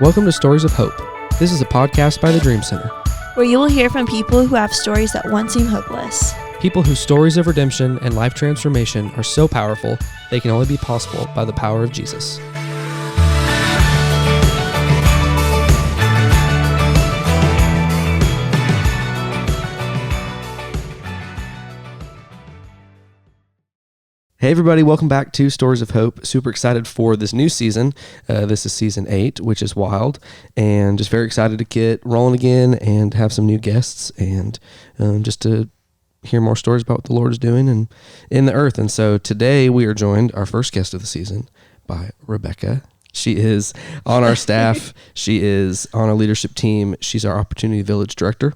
Welcome to Stories of Hope. This is a podcast by the Dream Center. Where you will hear from people who have stories that once seemed hopeless. People whose stories of redemption and life transformation are so powerful, they can only be possible by the power of Jesus. Hey everybody, welcome back to Stories of Hope. Super excited for this new season. This is season 8, which is wild, and just very excited to get rolling again and have some new guests and just to hear more stories about what the Lord is doing and in the earth. And so today we are joined, our first guest of the season, by Rebecca. She is on our staff. She is on our leadership team. She's our Opportunity Village director.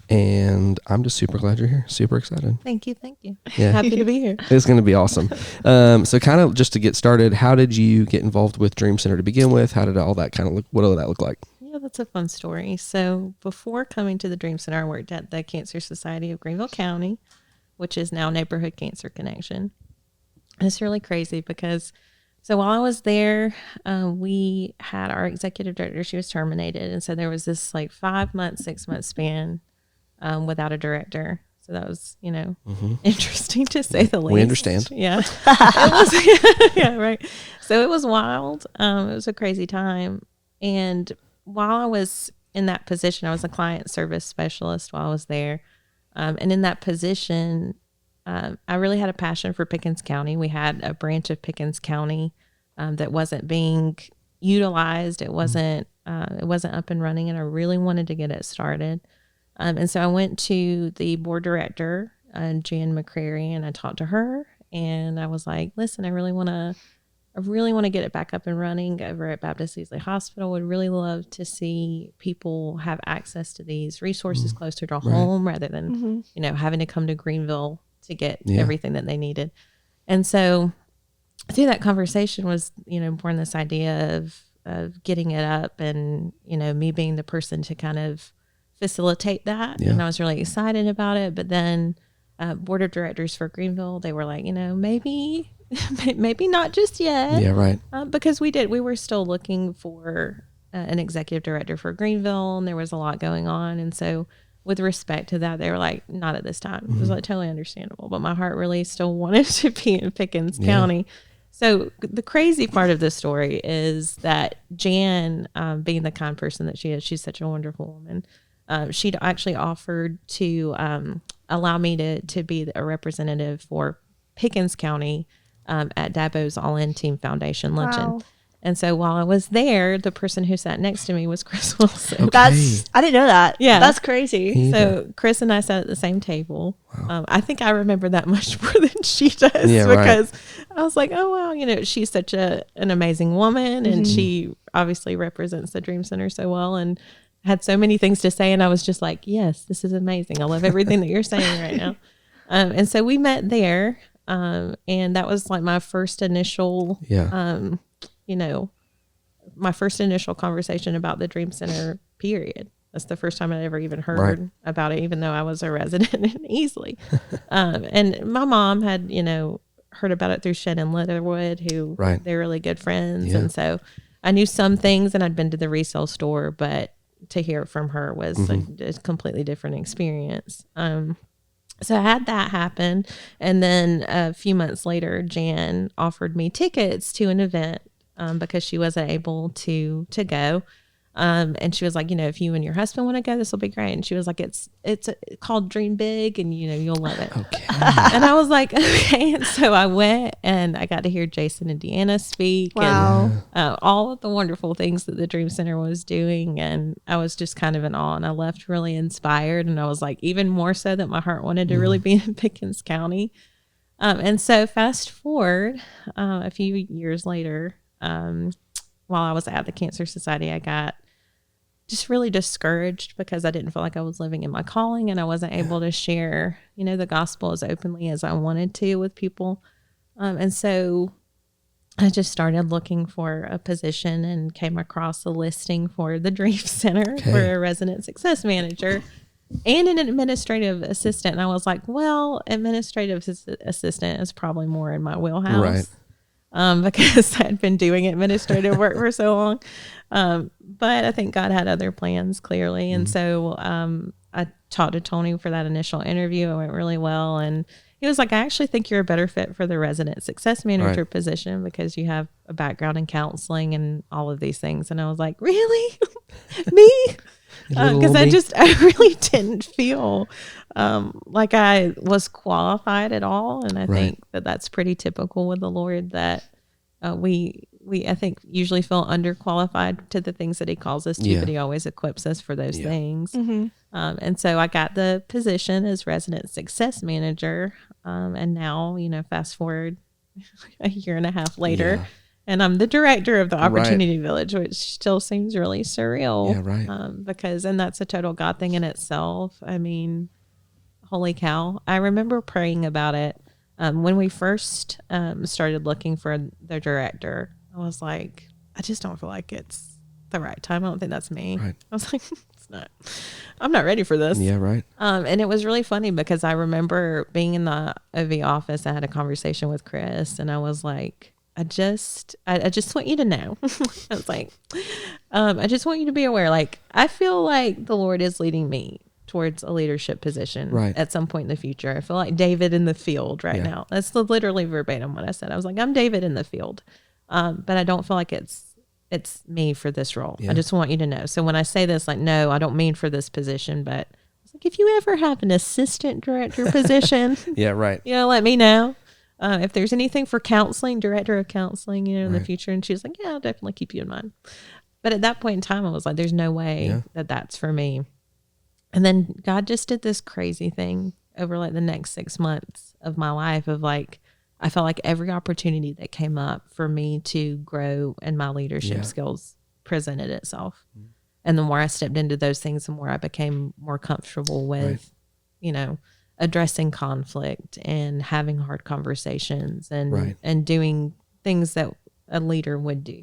And I'm just super glad you're here. Super excited. Thank you. Yeah. Happy to be here. It's going to be awesome. So kind of just to get started, how did you get involved with Dream Center to begin with? How did all that kind of look? What did that look like? Yeah, that's a fun story. So before coming to the Dream Center, I worked at the Cancer Society of Greenville County, which is now Neighborhood Cancer Connection. It's really crazy because so while I was there, we had our executive director, she was terminated. And so there was this like 5-month, 6-month span without a director. So that was, interesting to say the least. We understand. Yeah. It was, yeah, right. So it was wild. It was a crazy time. And while I was in that position, I was a client service specialist while I was there. And in that position, I really had a passion for Pickens County. We had a branch of Pickens County that wasn't being utilized. It wasn't up and running, and I really wanted to get it started. And so I went to the board director, Jan McCrary, and I talked to her, and I was like, "Listen, I really want to get it back up and running over at Baptist Easley Hospital. Would really love to see people have access to these resources closer to home rather than having to come to Greenville to get everything that they needed." And so through that conversation was, born this idea of getting it up and, me being the person to kind of facilitate that. Yeah. And I was really excited about it. But then board of directors for Greenville, they were like, maybe not just yet. Yeah, right. Because we were still looking for an executive director for Greenville, and there was a lot going on. And so with respect to that, they were like, not at this time. It was like totally understandable, but my heart really still wanted to be in Pickens County. So the crazy part of this story is that Jan, being the kind person that she is, she's such a wonderful woman. She'd actually offered to allow me to be a representative for Pickens County at Dabo's All-In Team Foundation luncheon. Wow. And so while I was there, the person who sat next to me was Chris Wilson. Okay. I didn't know that. Yeah. That's crazy. So Chris and I sat at the same table. Wow. I think I remember that much more than she does because I was like, oh, wow, she's such an amazing woman, and she obviously represents the Dream Center so well and had so many things to say. And I was just like, yes, this is amazing. I love everything that you're saying right now. And so we met there, and that was like my first initial my first initial conversation about the Dream Center, period. That's the first time I'd ever even heard about it, even though I was a resident in Easley. And my mom had, heard about it through Shed and Leatherwood, who they're really good friends. Yeah. And so I knew some things, and I'd been to the resale store, but to hear it from her was a completely different experience. So I had that happen. And then a few months later, Jan offered me tickets to an event because she wasn't able to go. And she was like, if you and your husband want to go, this will be great. And she was like, it's called Dream Big, and you'll love it. Okay. And I was like, okay. And so I went, and I got to hear Jason and Deanna speak. Wow. And all of the wonderful things that the Dream Center was doing. And I was just kind of in awe, and I left really inspired. And I was like, even more so that my heart wanted to really be in Pickens County. And so fast forward a few years later, while I was at the Cancer Society, I got just really discouraged because I didn't feel like I was living in my calling, and I wasn't able to share, the gospel as openly as I wanted to with people. And so I just started looking for a position and came across a listing for the Dream Center for a resident success manager and an administrative assistant. And I was like, well, administrative assistant is probably more in my wheelhouse. because I'd been doing administrative work for so long. But I think God had other plans clearly. And so I talked to Tony for that initial interview. It went really well. And he was like, I actually think you're a better fit for the resident success manager position because you have a background in counseling and all of these things. And I was like, really? Me? Because I really didn't feel like I was qualified at all. And I think that that's pretty typical with the Lord, that we I think usually feel underqualified to the things that he calls us to, but he always equips us for those things. And so I got the position as resident success manager. And now, fast forward a year and a half later, and I'm the director of the Opportunity Village, which still seems really surreal. Because, and that's a total God thing in itself. I mean, holy cow. I remember praying about it. When we first started looking for the director, I was like, I just don't feel like it's the right time. I don't think that's me. I was like, I'm not ready for this. And it was really funny because I remember being in the OV office. I had a conversation with Chris and I was like, I just want you to know. I was like, I just want you to be aware. Like, I feel like the Lord is leading me towards a leadership position at some point in the future. I feel like David in the field now. That's literally verbatim what I said. I was like, I'm David in the field. But I don't feel like it's me for this role. I just want you to know. So when I say this, like, no, I don't mean for this position, but it's like, if you ever have an assistant director position, let me know. If there's anything for counseling, director of counseling, in the future. And she's like, yeah, I'll definitely keep you in mind. But at that point in time, I was like, there's no way that that's for me. And then God just did this crazy thing over like the next 6 months of my life of like, I felt like every opportunity that came up for me to grow in my leadership skills presented itself. And the more I stepped into those things, the more I became more comfortable with, addressing conflict and having hard conversations and doing things that a leader would do.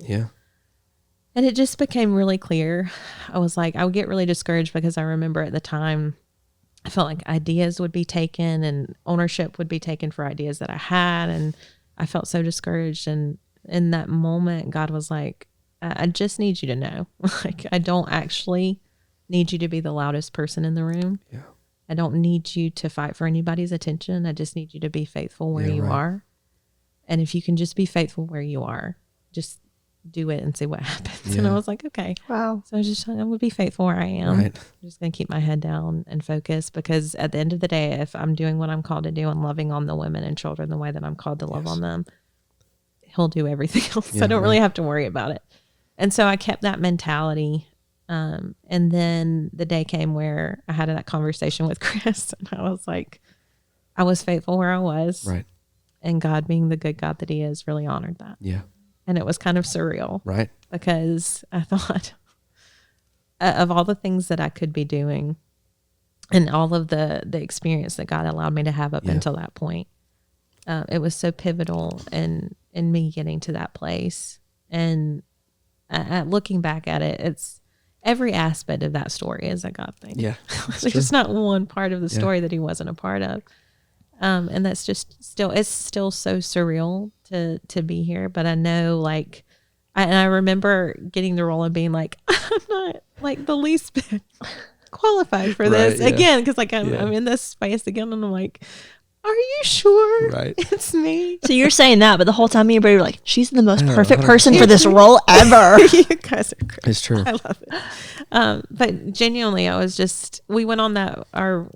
And it just became really clear. I was like, I would get really discouraged because I remember at the time, I felt like ideas would be taken and ownership would be taken for ideas that I had. And I felt so discouraged. And in that moment, God was like, I just need you to know, like, I don't actually need you to be the loudest person in the room. I don't need you to fight for anybody's attention. I just need you to be faithful where you are. And if you can just be faithful where you are, just do it and see what happens. And I was like, okay. Wow. So I'm going to be faithful where I am. I'm just going to keep my head down and focus, because at the end of the day, if I'm doing what I'm called to do and loving on the women and children the way that I'm called to love on them, he'll do everything else. I don't really have to worry about it. And so I kept that mentality. And then the day came where I had that conversation with Chris, and I was like, I was faithful where I was. And God, being the good God that he is, really honored that. And it was kind of surreal. Because I thought of all the things that I could be doing and all of the experience that God allowed me to have up until that point. It was so pivotal in me getting to that place. And looking back at it, it's every aspect of that story is a God thing. There's not one part of the story that he wasn't a part of. And that's just it's still so surreal to be here. But I know, like, I remember getting the role and being like, I'm not like the least bit qualified for this again. Cause like I'm in this space again and I'm like, are you sure it's me? So you're saying that, but the whole time me and Brady were like, she's the most perfect person for this role ever. You guys are great. It's true. I love it. But genuinely, we went on our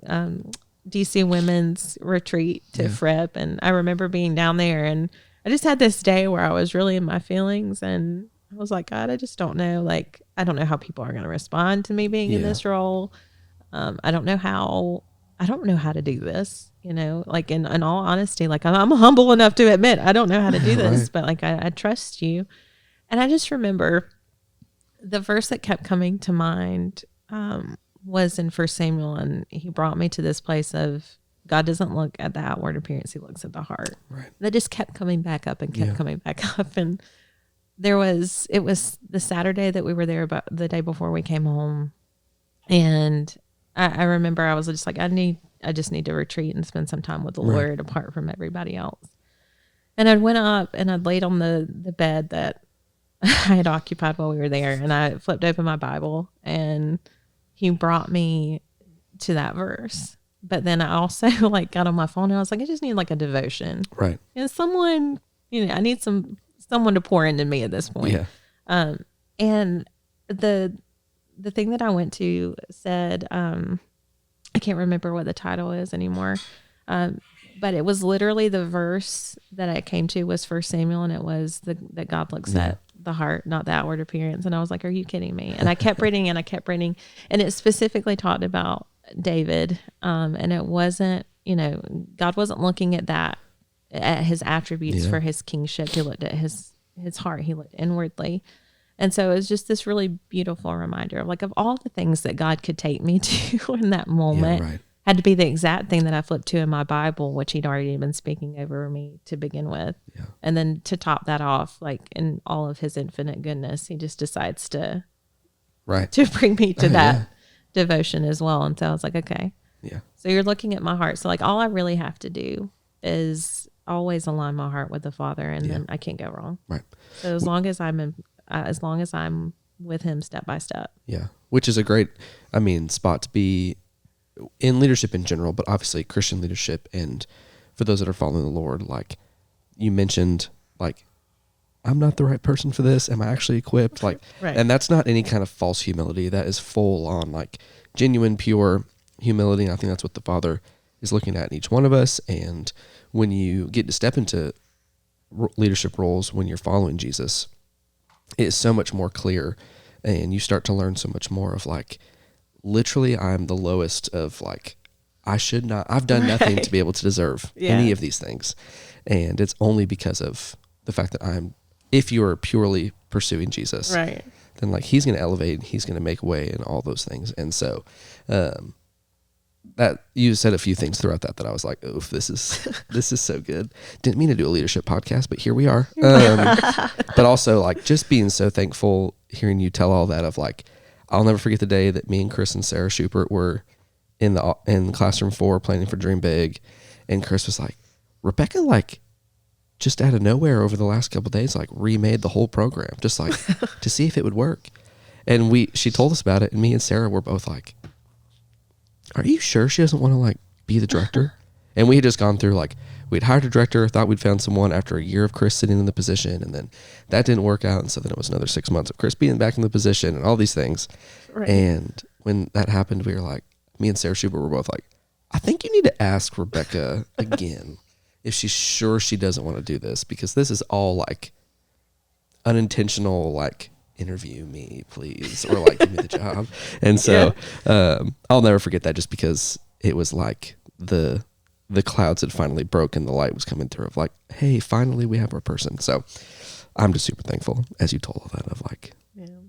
DC women's retreat to Fripp, and I remember being down there, and I just had this day where I was really in my feelings, and I was like, God, I just don't know. Like, I don't know how people are going to respond to me being in this role. I don't know how to do this, like in all honesty, like I'm humble enough to admit, I don't know how to do this, but like, I trust you. And I just remember the verse that kept coming to mind, was in 1 Samuel, and he brought me to this place of God doesn't look at the outward appearance, he looks at the heart. That just kept coming back up and kept coming back up. And it was the Saturday that we were there, about the day before we came home. And I remember I was just like, I just need to retreat and spend some time with the Lord apart from everybody else. And I went up and I'd laid on the bed that I had occupied while we were there, and I flipped open my Bible, and he brought me to that verse. But then I also like got on my phone and I was like, I just need like a devotion. Right. And someone, I need someone to pour into me at this point. Yeah. And the thing that I went to said, I can't remember what the title is anymore. But it was literally the verse that I came to was 1 Samuel, and it was that God looks at the heart, not the outward appearance. And I was like, are you kidding me? And I kept reading and I kept reading, and it specifically talked about David. And it wasn't, God wasn't looking at that, at his attributes for his kingship. He looked at his heart. He looked inwardly. And so it was just this really beautiful reminder of like, of all the things that God could take me to in that moment, had to be the exact thing that I flipped to in my Bible, which he'd already been speaking over me to begin with. Yeah. And then to top that off, like in all of his infinite goodness, he just decides to bring me to that devotion as well. And so I was like, okay. Yeah. So you're looking at my heart. So like all I really have to do is always align my heart with the Father, and then I can't go wrong. Right. So as long as I'm with him step by step. Yeah. Which is a great, spot to be in leadership in general, but obviously Christian leadership. And for those that are following the Lord, like you mentioned, like, I'm not the right person for this. Am I actually equipped? Like, and that's not any kind of false humility. That is full on like genuine, pure humility. And I think that's what the Father is looking at in each one of us. And when you get to step into leadership roles, when you're following Jesus, it is so much more clear, and you start to learn so much more of like, literally I'm the lowest of like, I've done nothing to be able to deserve any of these things. And it's only because of the fact that if you are purely pursuing Jesus, then like he's going to elevate, he's going to make way and all those things. And so, that you said a few things throughout that I was like, oof, this is so good. Didn't mean to do a leadership podcast, but here we are. But also like just being so thankful hearing you tell all that of like, I'll never forget the day that me and Chris and Sarah Schubert were in classroom 4 planning for Dream Big. And Chris was like, Rebecca, like just out of nowhere over the last couple of days, like remade the whole program, just like to see if it would work. And she told us about it, and me and Sarah were both like, are you sure she doesn't want to like be the director? And we had just gone through like, we'd hired a director, thought we'd found someone after a year of Chris sitting in the position, and then that didn't work out. And so then it was another 6 months of Chris being back in the position and all these things. Right. And when that happened, we were like, me and Sarah Schubert were both like, I think you need to ask Rebecca again if she's sure she doesn't want to do this, because this is all like unintentional, like, interview me, please, or like give me the job. And so I'll never forget that, just because it was like the clouds had finally broken, the light was coming through of like, hey, finally we have our person. So I'm just super thankful, as you told all that, of like,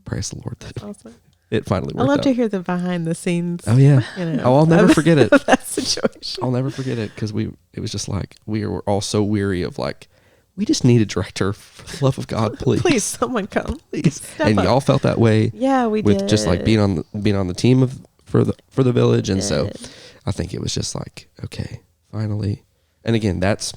praise the Lord that awesome. It finally worked I love out. To hear the behind the scenes. Oh yeah. I'll never forget it. That situation. I'll never forget it, because it was just like, we were all so weary of like, we just need a director, for the love of God, please. Please, someone come. Please. And y'all felt that way. Yeah, we with did. Just like being on the team for the village. And so I think it was just like, okay, finally. And again, that's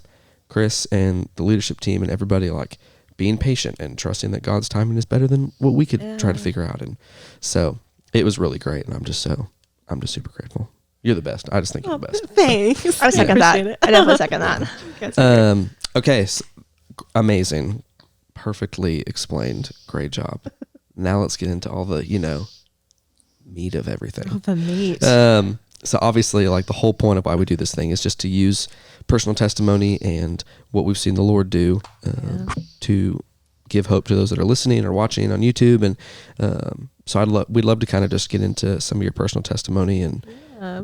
Chris and the leadership team and everybody like being patient and trusting that God's timing is better than what we could try to figure out. And so it was really great. And I'm just super grateful. You're the best. I just think you're the best. Thanks. I second that. I definitely second that. Okay. So, amazing. Perfectly explained. Great job. Now let's get into all the, meat of everything. All the meat. So obviously, like, the whole point of why we do this thing is just to use personal testimony and what we've seen the Lord do to give hope to those that are listening or watching on YouTube. And so we'd love to kind of just get into some of your personal testimony and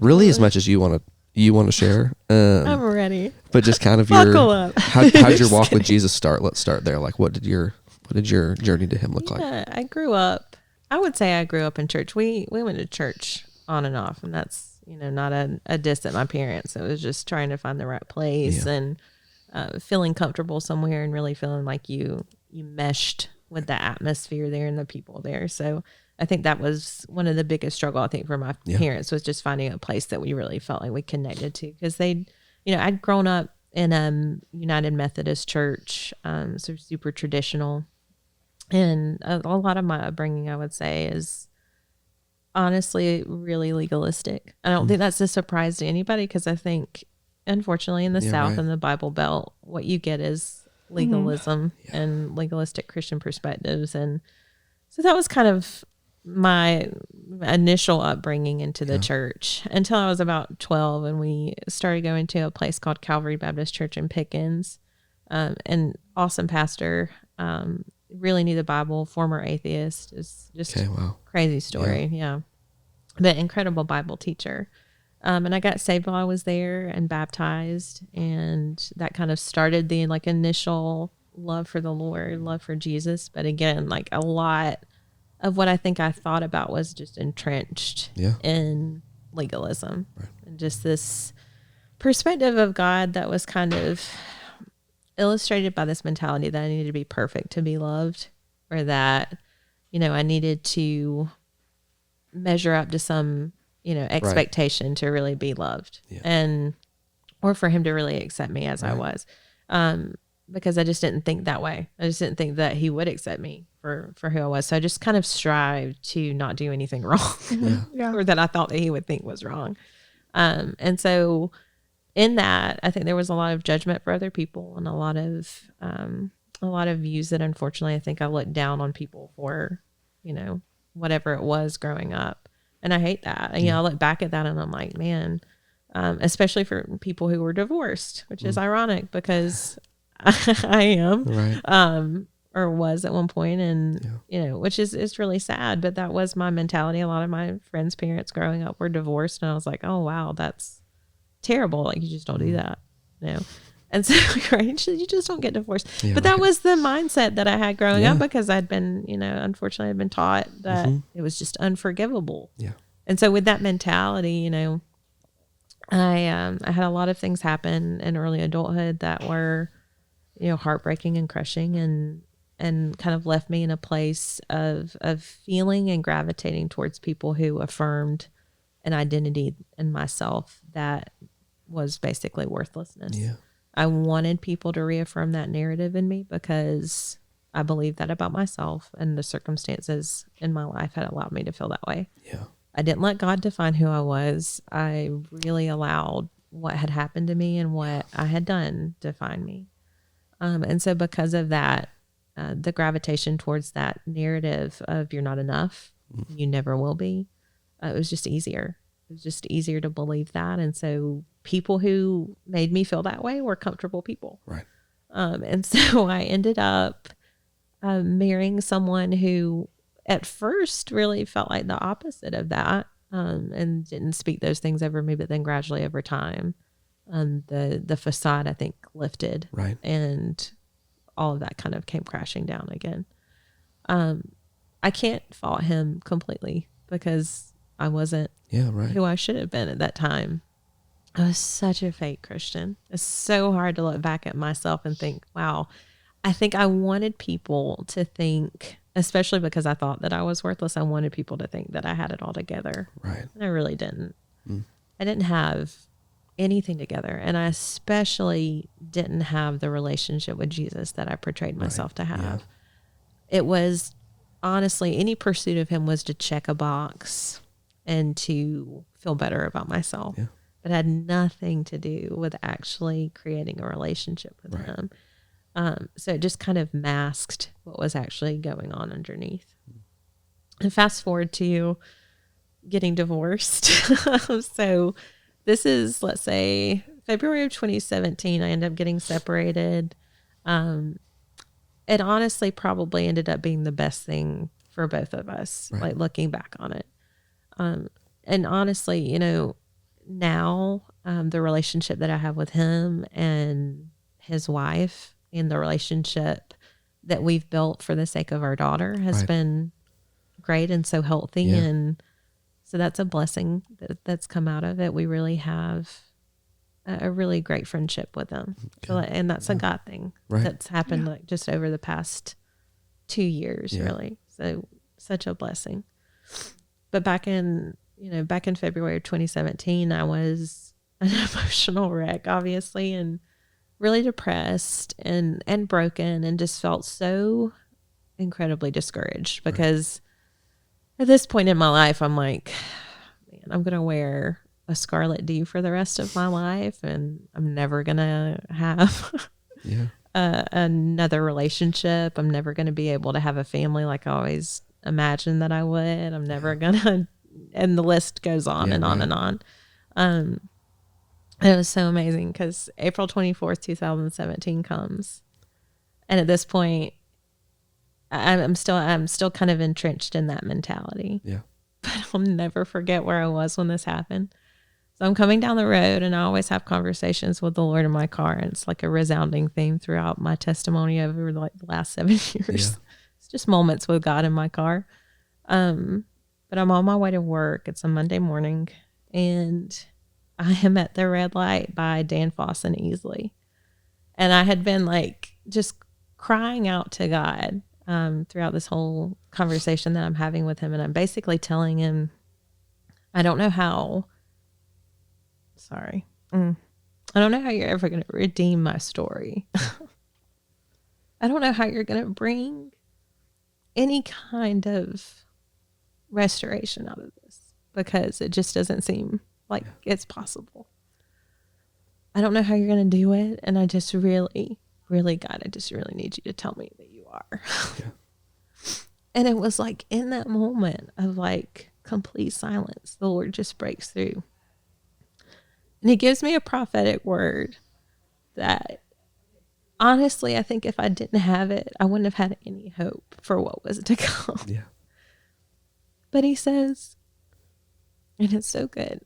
really as much as you want to share. I'm ready. But just kind of Buckle up. how'd your walk with Jesus start? Let's start there. Like, what did your journey to him look like? I would say I grew up in church. We went to church on and off, and that's, not a diss at my parents. It was just trying to find the right place and feeling comfortable somewhere and really feeling like you meshed with the atmosphere there and the people there. So I think that was one of the biggest struggle, I think, for my parents, was just finding a place that we really felt like we connected to, because I'd grown up in United Methodist Church, so super traditional. And a lot of my upbringing, I would say, is honestly really legalistic. I don't think that's a surprise to anybody, because I think, unfortunately, in the South and the Bible Belt, what you get is legalism and legalistic Christian perspectives. And so that was kind of my initial upbringing into the church until I was about 12, and we started going to a place called Calvary Baptist Church in Pickens. An awesome pastor, really knew the Bible, former atheist. It's just crazy story. Yeah. But incredible Bible teacher. And I got saved while I was there and baptized, and that kind of started the like initial love for the Lord, love for Jesus. But again, like a lot of what I think I thought about was just entrenched in legalism and just this perspective of God that was kind of illustrated by this mentality that I needed to be perfect to be loved, or that, you know, I needed to measure up to some, you know, expectation to really be loved, and, or for him to really accept me as I was. Because I just didn't think that way. I just didn't think that he would accept me for who I was. So I just kind of strived to not do anything wrong or that I thought that he would think was wrong. And so in that, I think there was a lot of judgment for other people, and a lot of views that, unfortunately, I think I looked down on people for, you know, whatever it was growing up. And I hate that. And, you know, I look back at that and I'm like, man, especially for people who were divorced, which is ironic because I am, or was at one point, and you know, which is really sad, but that was my mentality. A lot of my friends' parents growing up were divorced, and I was like, oh wow, that's terrible. Like, you just don't do that, you know. And so, you just don't get divorced. But that was the mindset that I had growing up, because I'd been, you know, unfortunately, I'd been taught that it was just unforgivable. And so with that mentality, you know, I had a lot of things happen in early adulthood that were, you know, heartbreaking and crushing, and kind of left me in a place of feeling and gravitating towards people who affirmed an identity in myself that was basically worthlessness. I wanted people to reaffirm that narrative in me, because I believed that about myself, and the circumstances in my life had allowed me to feel that way. I didn't let God define who I was. I really allowed what had happened to me and what I had done define me. And so because of that, the gravitation towards that narrative of you're not enough, you never will be, it was just easier. It was just easier to believe that. And so people who made me feel that way were comfortable people. And so I ended up marrying someone who at first really felt like the opposite of that, and didn't speak those things over me, but then gradually over time, the facade, I think, lifted, and all of that kind of came crashing down again. I can't fault him completely, because I wasn't who I should have been at that time. I was such a fake Christian. It's so hard to look back at myself and think, wow, I think I wanted people to think, especially because I thought that I was worthless, I wanted people to think that I had it all together. And I really didn't. I didn't have anything together. And I especially didn't have the relationship with Jesus that I portrayed myself to have. It was, honestly, any pursuit of him was to check a box and to feel better about myself. But it had nothing to do with actually creating a relationship with him. So it just kind of masked what was actually going on underneath. And fast forward to getting divorced. So this is, let's say, February of 2017. I ended up getting separated. It honestly probably ended up being the best thing for both of us, like looking back on it. And honestly, you know, now the relationship that I have with him and his wife, and the relationship that we've built for the sake of our daughter has been great and so healthy. And so that's a blessing that's come out of it. We really have a really great friendship with them. And that's a God thing that's happened like just over the past 2 years, really. So such a blessing. But back in February of 2017, I was an emotional wreck, obviously. And really depressed and broken, and just felt so incredibly discouraged because at this point in my life, I'm like, man, I'm going to wear a scarlet D for the rest of my life, and I'm never going to have another relationship. I'm never going to be able to have a family like I always imagined that I would. I'm never going to, and the list goes on and on and on. It was so amazing because April 24th, 2017 comes. And at this point, I'm still kind of entrenched in that mentality. Yeah. But I'll never forget where I was when this happened. So I'm coming down the road, and I always have conversations with the Lord in my car. And it's like a resounding theme throughout my testimony over like the last 7 years. Yeah. It's just moments with God in my car. But I'm on my way to work. It's a Monday morning, and I am at the red light by Danfoss and Easley. And I had been like just crying out to God throughout this whole conversation that I'm having with him. And I'm basically telling him, I don't know how you're ever going to redeem my story. I don't know how you're going to bring any kind of restoration out of this, because it just doesn't seem like it's possible. I don't know how you're going to do it. And I just really, really, God, I just really need you to tell me that you are. And it was like in that moment of like complete silence, the Lord just breaks through. And he gives me a prophetic word that honestly, I think if I didn't have it, I wouldn't have had any hope for what was to come. Yeah. But he says, and it's so good,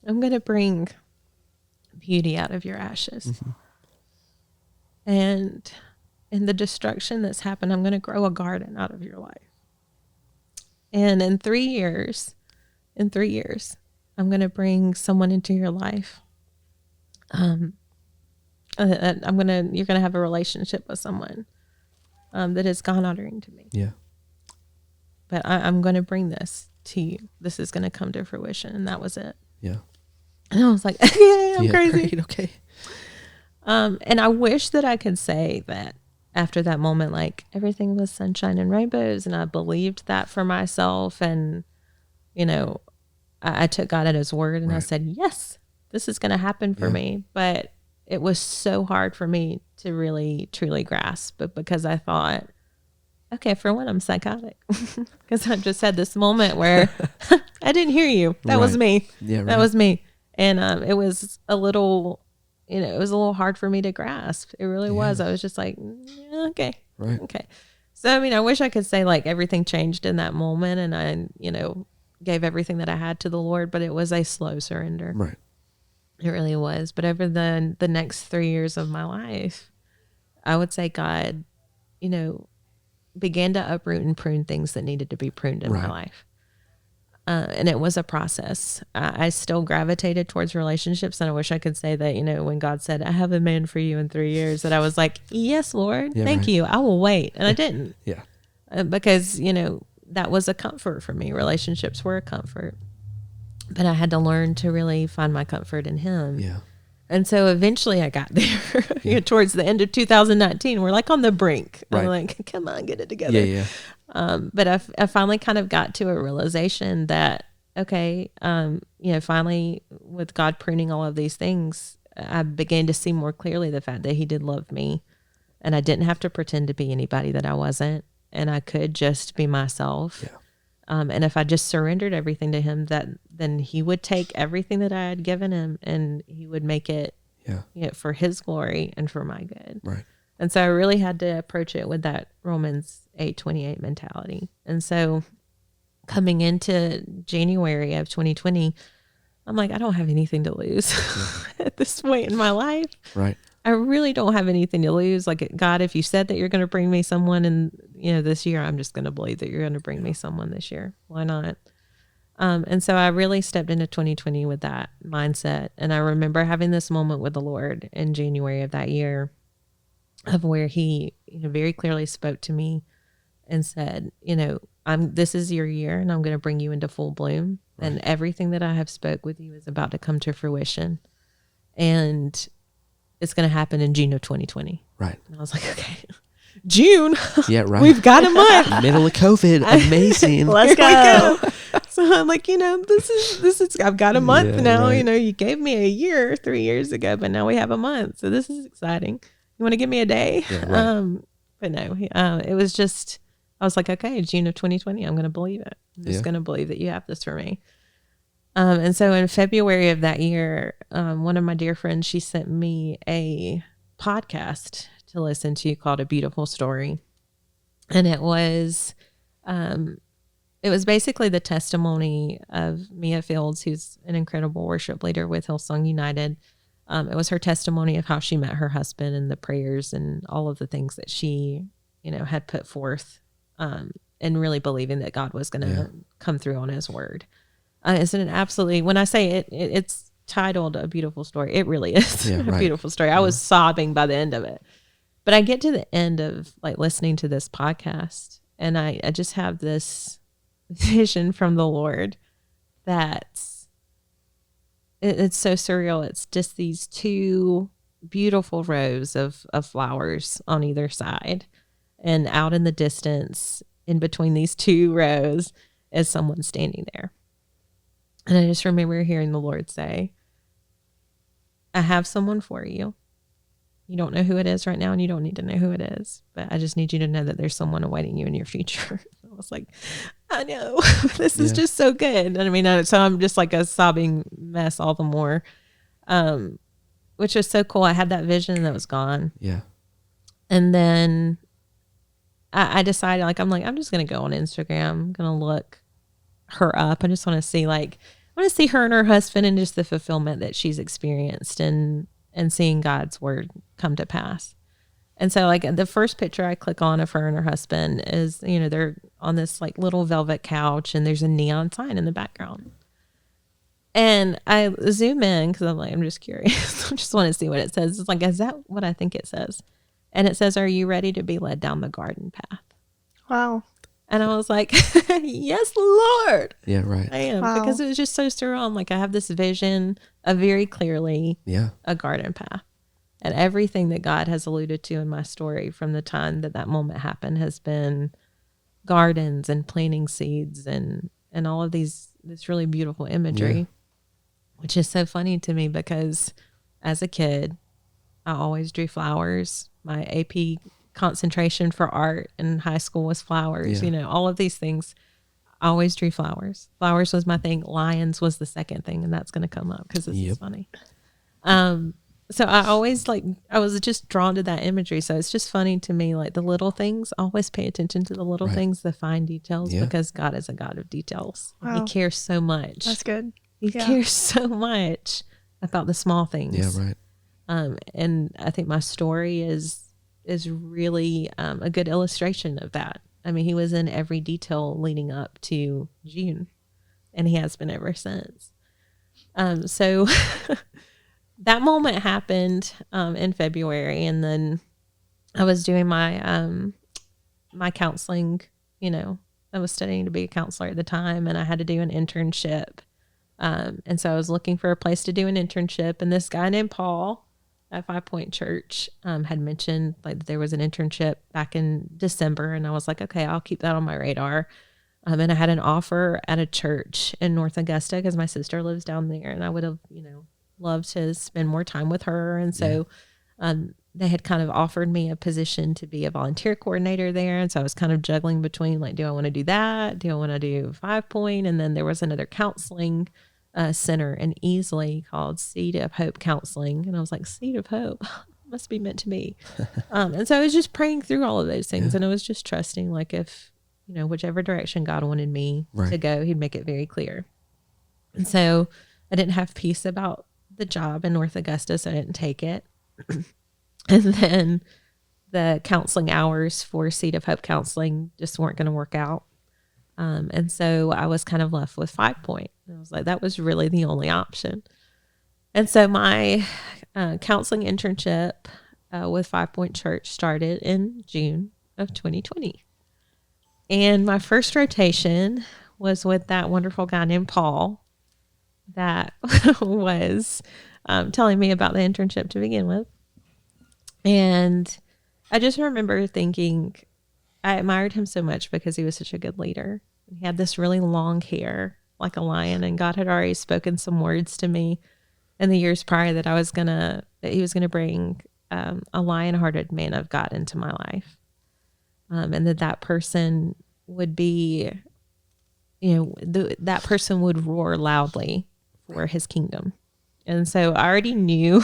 I'm going to bring beauty out of your ashes. Mm-hmm. And in the destruction that's happened, I'm going to grow a garden out of your life. And in 3 years, I'm going to bring someone into your life. You're going to have a relationship with someone that is God honoring to me. Yeah. But I'm going to bring this to you. This is going to come to fruition. And that was it. Yeah. And I was like, okay, I'm crazy. Great, okay. And I wish that I could say that after that moment, like everything was sunshine and rainbows, and I believed that for myself. And, you know, I took God at his word, and I said, yes, this is going to happen for me. But it was so hard for me to really, truly grasp. But because I thought, okay, for one, I'm psychotic, because I just had this moment where I didn't hear you. That was me. Yeah, right. That was me. And it was a little, it was a little hard for me to grasp. It really was. I was just like, okay. Right. Okay. So, I mean, I wish I could say like everything changed in that moment, and I, gave everything that I had to the Lord, but it was a slow surrender. Right. It really was. But over the next 3 years of my life, I would say God, began to uproot and prune things that needed to be pruned in my life. And it was a process. I still gravitated towards relationships. And I wish I could say that, when God said, I have a man for you in 3 years, that I was like, yes, Lord, thank you. I will wait. And I didn't. Yeah. Because, that was a comfort for me. Relationships were a comfort. But I had to learn to really find my comfort in him. Yeah. And so eventually I got there towards the end of 2019. We're like on the brink. Right. I'm like, come on, get it together. Yeah. But I finally kind of got to a realization that, okay, finally with God pruning all of these things, I began to see more clearly the fact that he did love me, and I didn't have to pretend to be anybody that I wasn't, and I could just be myself. Yeah. And if I just surrendered everything to him, then he would take everything that I had given him, and he would make it for his glory and for my good. Right. And so I really had to approach it with that Romans 8:28 mentality. And so coming into January of 2020, I'm like, I don't have anything to lose at this point in my life. Right. I really don't have anything to lose. Like, God, if you said that you're going to bring me someone in, this year, I'm just going to believe that you're going to bring me someone this year. Why not? And so I really stepped into 2020 with that mindset. And I remember having this moment with the Lord in January of that year, of where he, very clearly spoke to me and said, this is your year, and I'm going to bring you into full bloom. Right. And everything that I have spoke with you is about to come to fruition. And it's going to happen in June of 2020. Right. And I was like, okay, June. Yeah, right. We've got a month. Middle of COVID. Amazing. Let's go. So I'm like, this is, I've got a month Yeah, now. right. You gave me a year 3 years ago, but now we have a month. So this is exciting. You want to give me a day? Yeah, right. But no, it was just, I was like, okay, June of 2020, I'm going to believe it. I'm just going to believe that you have this for me. And so in February of that year, one of my dear friends, she sent me a podcast to listen to called A Beautiful Story. And it was basically the testimony of Mia Fields, who's an incredible worship leader with Hillsong United. It was her testimony of how she met her husband and the prayers and all of the things that she, had put forth, and really believing that God was going to come through on his word. It's an absolutely, when I say it's titled A Beautiful Story, it really is a beautiful story. I was sobbing by the end of it. But I get to the end of like listening to this podcast, and I just have this vision from the Lord that it's so surreal. It's just these two beautiful rows of flowers on either side, and out in the distance in between these two rows is someone standing there. And I just remember hearing the Lord say, I have someone for you. You don't know who it is right now, and you don't need to know who it is, but I just need you to know that there's someone awaiting you in your future. I was like, I know. This is just so good. And I mean, so I'm just like a sobbing mess all the more, which was so cool. I had that vision and that was gone. Yeah. And then I decided, I'm just going to go on Instagram. I'm going to look her up. I just want to see, I want to see her and her husband and just the fulfillment that she's experienced and seeing God's word come to pass. And so the first picture I click on of her and her husband is, they're on this little velvet couch, and there's a neon sign in the background. And I zoom in because I'm just curious. I just want to see what it says. It's like, is that what I think it says? And it says, are you ready to be led down the garden path? Wow. And I was like, yes, Lord. Yeah, right. I am. Wow. Because it was just so surreal. I have this vision of very clearly a garden path. And everything that God has alluded to in my story from the time that moment happened has been gardens and planting seeds and all of this really beautiful imagery, which is so funny to me because as a kid, I always drew flowers. My AP concentration for art in high school was flowers, all of these things. I always drew flowers. Flowers was my thing. Lions was the second thing, and that's going to come up because this is funny. So I always I was just drawn to that imagery. So it's just funny to me, the little things, always pay attention to the little things, the fine details, because God is a God of details. Wow. He cares so much. That's good. He cares so much about the small things. Yeah, right. And I think my story is really a good illustration of that. I mean, he was in every detail leading up to June, and he has been ever since. So that moment happened in February, and then I was doing my my counseling. I was studying to be a counselor at the time, and I had to do an internship. And so I was looking for a place to do an internship, and this guy named Paul at 5 Point Church had mentioned there was an internship back in December, and I was like, okay, I'll keep that on my radar. And I had an offer at a church in North Augusta because my sister lives down there, and I would have, loved to spend more time with her. And so they had kind of offered me a position to be a volunteer coordinator there. And so I was kind of juggling between do I want to do that? Do I want to do 5 Point? And then there was another counseling center in Easley called Seed of Hope Counseling. And I was like, Seed of Hope must be meant to be. And so I was just praying through all of those things. And I was just trusting if, whichever direction God wanted me to go, he'd make it very clear. And so I didn't have peace about the job in North Augusta, so I didn't take it. And then the counseling hours for Seed of Hope Counseling just weren't going to work out. And so I was kind of left with 5 Point. And I was like, that was really the only option. And so my counseling internship with 5 Point Church started in June of 2020. And my first rotation was with that wonderful guy named Paul that was telling me about the internship to begin with. And I just remember thinking, I admired him so much because he was such a good leader. He had this really long hair like a lion, and God had already spoken some words to me in the years prior that he was gonna bring a lion-hearted man of God into my life, and that person would be, that person would roar loudly for his kingdom. And so I already knew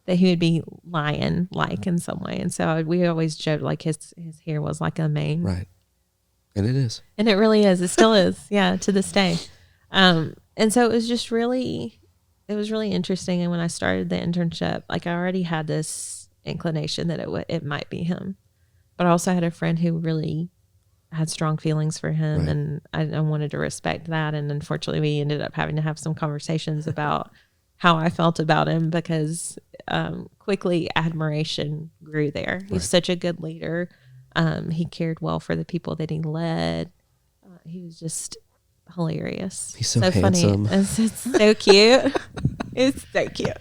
that he would be lion-like in some way. And so we always joked like his hair was like a mane. Right. And it is. And it really is. It still is. Yeah, to this day. And so it was really interesting. And when I started the internship, like I already had this inclination that it might be him. But I also had a friend who really had strong feelings for him, Right. and I wanted to respect that. And unfortunately, we ended up having to have some conversations about how I felt about him, because quickly admiration grew there. He's such a good leader. He cared well for the people that he led. He was just hilarious. He's so handsome. Funny. It's so cute. It's so cute.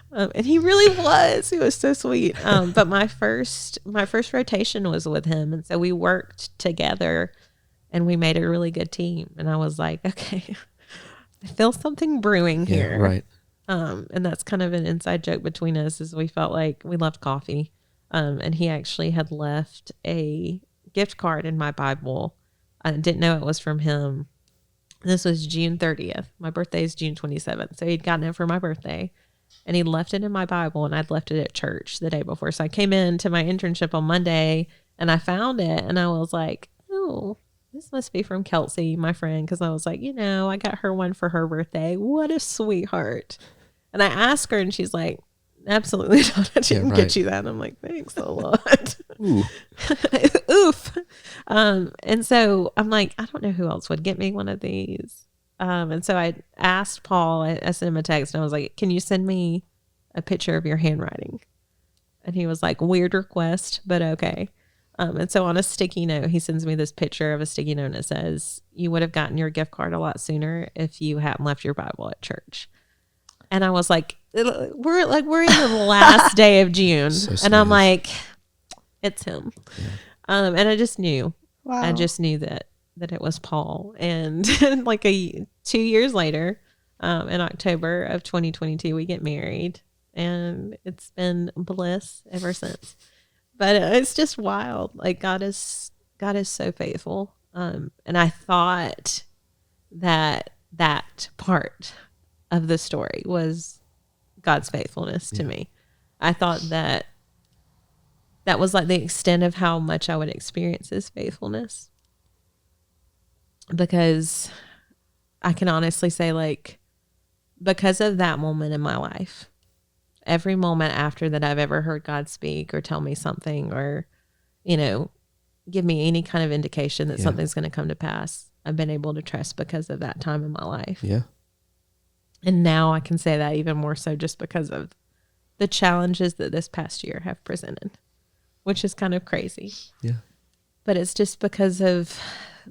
And he really was. He was so sweet. But my first rotation was with him, and so we worked together, and we made a really good team. And I was like, okay, I feel something brewing here. Yeah, right. And that's kind of an inside joke between us, is we felt like we loved coffee. And he actually had left a gift card in my Bible. I didn't know it was from him. This was June 30th. My birthday is June 27th. So he'd gotten it for my birthday, and he left it in my Bible, and I'd left it at church the day before. So I came into my internship on Monday, and I found it, and I was like, oh, this must be from Kelsey, my friend. Because I was like, I got her one for her birthday. What a sweetheart. And I asked her, and she's like, absolutely not. I didn't get you that. And I'm like, thanks a lot. Ooh. Oof. And so I'm like, I don't know who else would get me one of these. And so I asked Paul, I sent him a text, and I was like, can you send me a picture of your handwriting? And he was like, weird request, but okay. And so on a sticky note, he sends me this picture of a sticky note, and it says, you would have gotten your gift card a lot sooner if you hadn't left your Bible at church. And I was like, we're in the last day of June. And I'm like, it's him. Yeah. And I just knew. Wow. I just knew that it was Paul. And like 2 years later, in October of 2022, we get married, and it's been bliss ever since. But it's just wild. Like God is so faithful. And I thought that part of the story was God's faithfulness to me. I thought that was like the extent of how much I would experience his faithfulness. Because I can honestly say, like, because of that moment in my life, every moment after that I've ever heard God speak or tell me something, or, give me any kind of indication that something's going to come to pass, I've been able to trust because of that time in my life. Yeah. And now I can say that even more so just because of the challenges that this past year have presented, which is kind of crazy. Yeah. But it's just because of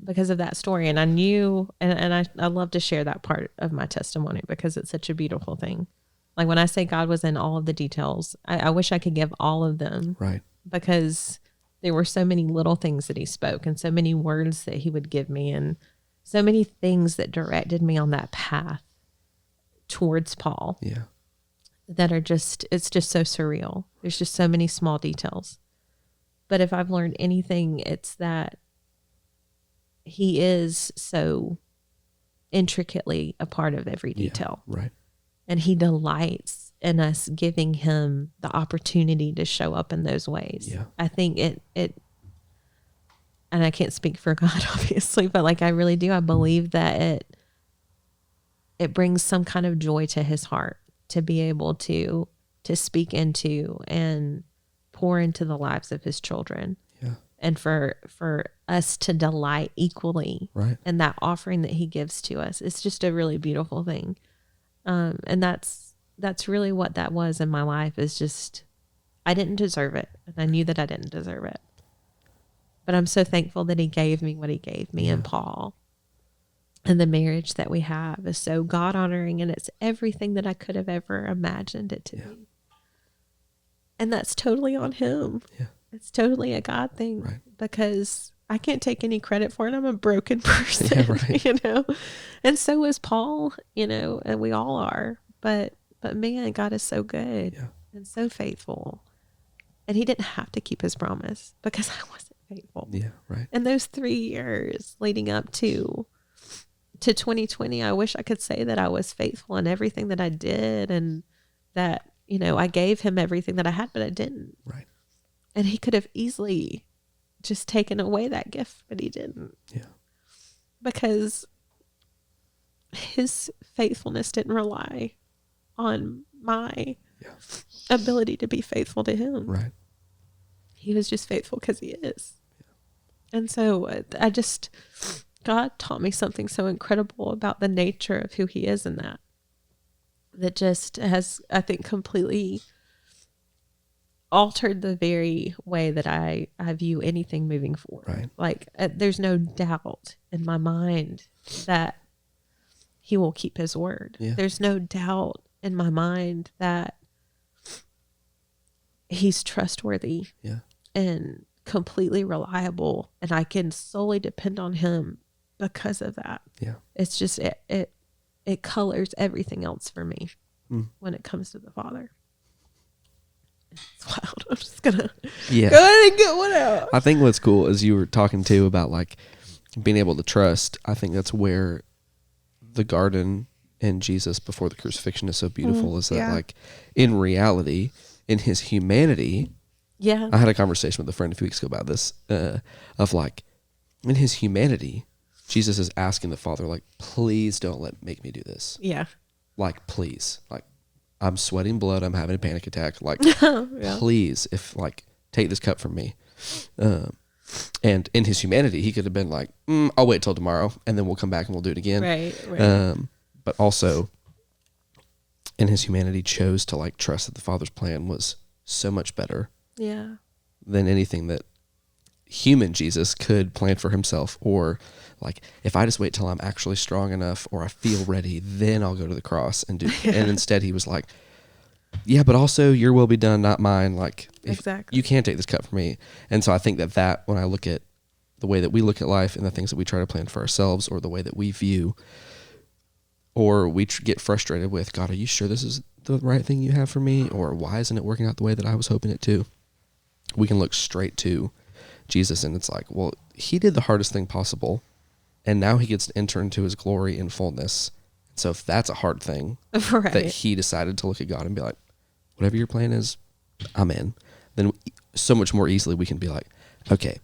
that story. And I knew, and I love to share that part of my testimony because it's such a beautiful thing. Like when I say God was in all of the details, I wish I could give all of them. Right. Because there were so many little things that he spoke, and so many words that he would give me, and so many things that directed me on that path towards Paul. Yeah. That are it's just so surreal. There's just so many small details. But if I've learned anything, it's that he is so intricately a part of every detail. Yeah, right. And he delights in us giving him the opportunity to show up in those ways. Yeah. I think it and I can't speak for God, obviously, but like I really do. I believe that it brings some kind of joy to his heart to be able to speak into and pour into the lives of his children. Yeah. And for us to delight equally in that offering that he gives to us. It's just a really beautiful thing. And that's really what that was in my life, is just, I didn't deserve it. And I knew that I didn't deserve it. But I'm so thankful that he gave me what he gave me in Paul. And the marriage that we have is so God honoring, and it's everything that I could have ever imagined it to be. And that's totally on him. Yeah. It's totally a God thing, Right. because I can't take any credit for it. I'm a broken person, Yeah, right. you know, and so is Paul, you know, and we all are, but man, God is so good Yeah. and so faithful. And he didn't have to keep his promise because I wasn't faithful. Yeah, right. And those 3 years leading up to 2020, I wish I could say that I was faithful in everything that I did, and that, you know, I gave him everything that I had, but I didn't. Right. And he could have easily just taken away that gift, but he didn't. Yeah. Because his faithfulness didn't rely on my ability to be faithful to him. Right. He was just faithful because he is. And so God taught me something so incredible about the nature of who he is in that just has, I think, completely altered the very way that I view anything moving forward. Right. Like, there's no doubt in my mind that he will keep his word. Yeah. There's no doubt in my mind that he's trustworthy. Yeah. And completely reliable, and I can solely depend on him because of that. Yeah. It's just it colors everything else for me when it comes to the Father. It's wild. I'm just gonna Yeah. go ahead and get one out. I think what's cool is you were talking too about like being able to trust. I think that's where the garden and Jesus before the crucifixion is so beautiful, is that like in reality, in his humanity, Yeah. I had a conversation with a friend a few weeks ago about this, of like, in his humanity, Jesus is asking the Father, like, please don't make me do this. Yeah. Like, please. Like, I'm sweating blood. I'm having a panic attack. Like, Yeah. please, take this cup from me. And in his humanity, he could have been like, I'll wait till tomorrow, and then we'll come back and we'll do it again. Right. But also, in his humanity, chose to like trust that the Father's plan was so much better than anything that human Jesus could plan for himself. Or like, if I just wait till I'm actually strong enough or I feel ready, then I'll go to the cross and do. And instead he was like, yeah, but also your will be done, not mine. Like, Exactly. you can't take this cup from me. And so I think that when I look at the way that we look at life and the things that we try to plan for ourselves, or the way that we view, or we get frustrated with, God, are you sure this is the right thing you have for me? Or why isn't it working out the way that I was hoping it to? We can look straight to Jesus, and it's like, well, he did the hardest thing possible, and now he gets to enter into his glory in fullness. So if that's a hard thing, Right. that he decided to look at God and be like, whatever your plan is, I'm in, then so much more easily we can be like, okay,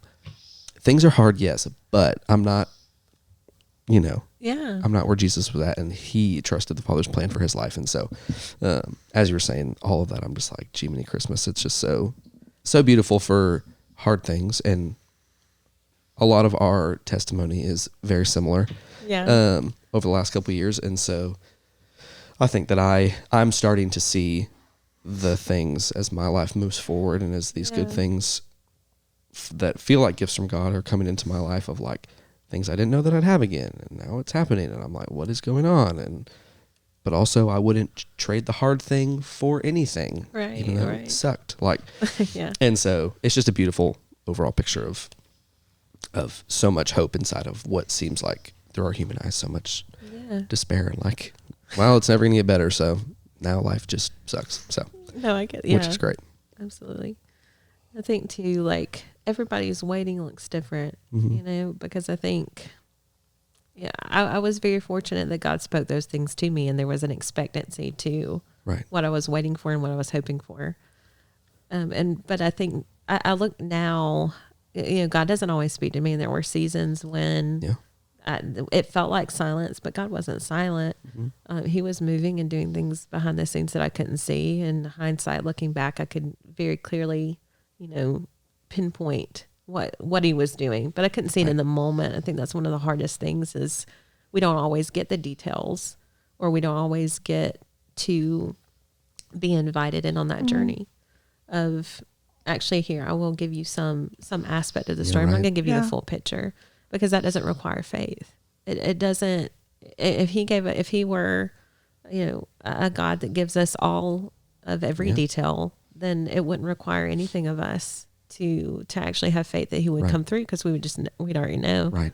things are hard, yes, but I'm not, I'm not where Jesus was at, and he trusted the Father's plan for his life. And so, as you were saying, all of that, I'm just like, gee, mini Christmas. It's just so beautiful for hard things. And a lot of our testimony is very similar over the last couple of years. And so I think that I'm starting to see the things as my life moves forward, and as these good things that feel like gifts from God are coming into my life, of like things I didn't know that I'd have again, and now it's happening, and I'm like, what is going on? But also I wouldn't trade the hard thing for anything, even though it sucked. Like, and so it's just a beautiful overall picture of so much hope inside of what seems like through our human eyes so much despair, and like, well, it's never gonna get better, so now life just sucks. So no, I get which is great. Absolutely. I think too, like, everybody's waiting looks different, because I think, I was very fortunate that God spoke those things to me, and there was an expectancy to what I was waiting for and what I was hoping for. But I think I look now, God doesn't always speak to me, and there were seasons when it felt like silence, but God wasn't silent. He was moving and doing things behind the scenes that I couldn't see. In hindsight, looking back, I could very clearly, pinpoint what he was doing, but I couldn't see it in the moment. I think that's one of the hardest things, is we don't always get the details, or we don't always get to be invited in on that journey of, actually, here, I will give you some aspect of the story. I'm not going to give you the full picture, because that doesn't require faith. It doesn't. If he were, a God that gives us all of every detail, then it wouldn't require anything of us to actually have faith that he would come through, because we'd already know. Right.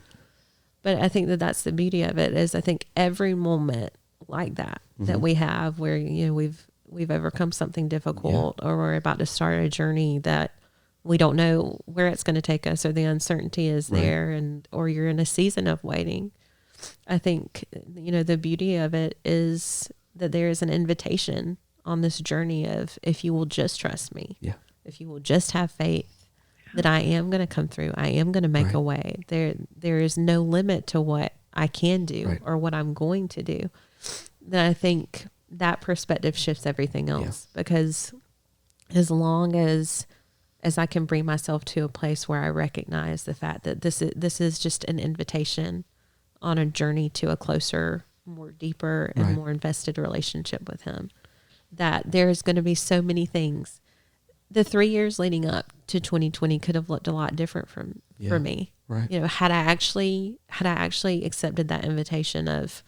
But I think that that's the beauty of it, is I think every moment like that that we have where, we've overcome something difficult, or we're about to start a journey that we don't know where it's going to take us, or the uncertainty is there, or you're in a season of waiting. I think, the beauty of it is that there is an invitation on this journey of, if you will just trust me, if you will just have faith that I am going to come through, I am going to make a way. There is no limit to what I can do or what I'm going to do. Then I think that perspective shifts everything else, because as long as I can bring myself to a place where I recognize the fact that this is just an invitation on a journey to a closer, more deeper, and more invested relationship with him, that there's going to be so many things. The 3 years leading up to 2020 could have looked a lot different for me. Right. Had I actually accepted that invitation of